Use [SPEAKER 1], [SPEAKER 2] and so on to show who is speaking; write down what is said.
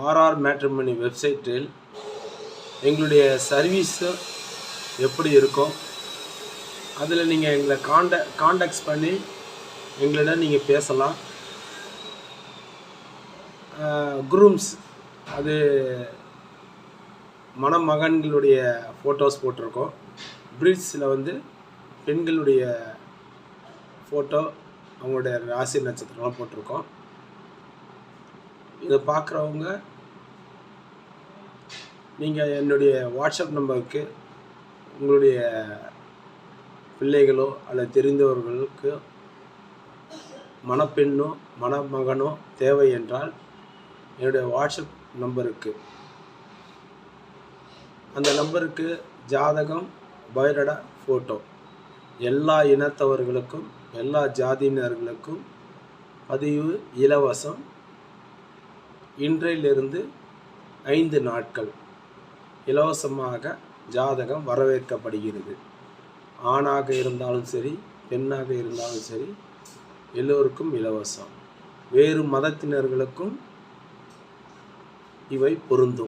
[SPEAKER 1] RR matrimony வெப்சைட்டில் எங்களுடைய service எப்படி இருக்கும், அதில் நீங்கள் எங்களை காண்டாக்ட்ஸ் பண்ணி எங்களிடம் நீங்கள் பேசலாம். குரூம்ஸ், அது மணமகன்களுடைய ஃபோட்டோஸ் போட்டிருக்கோம். ப்ரீட்ஸில் வந்து பெண்களுடைய ஃபோட்டோ, அவங்களுடைய ராசி நட்சத்திரம்லாம் போட்டிருக்கோம். இதை பார்க்குறவங்க நீங்கள் என்னுடைய வாட்ஸ்அப் நம்பருக்கு உங்களுடைய பிள்ளைகளோ அல்லது தெரிந்தவர்களுக்கு மணப்பெண்ணோ மணமகனோ தேவை என்றால் என்னுடைய வாட்ஸ்அப் நம்பருக்கு, அந்த நம்பருக்கு ஜாதகம், பயோடேட்டா, ஃபோட்டோ எல்லா இனத்தவர்களுக்கும் எல்லா ஜாதியினர்களுக்கும் பதிவு இலவசம். இன்றையிலிருந்து 5 நாட்கள் இலவசமாக ஜாதகம் வரவேற்கப்படுகிறது. ஆணாக இருந்தாலும் சரி, பெண்ணாக இருந்தாலும் சரி, எல்லோருக்கும் இலவசம். வேறு மதத்தினர்களுக்கும் இவை பொருந்தும்.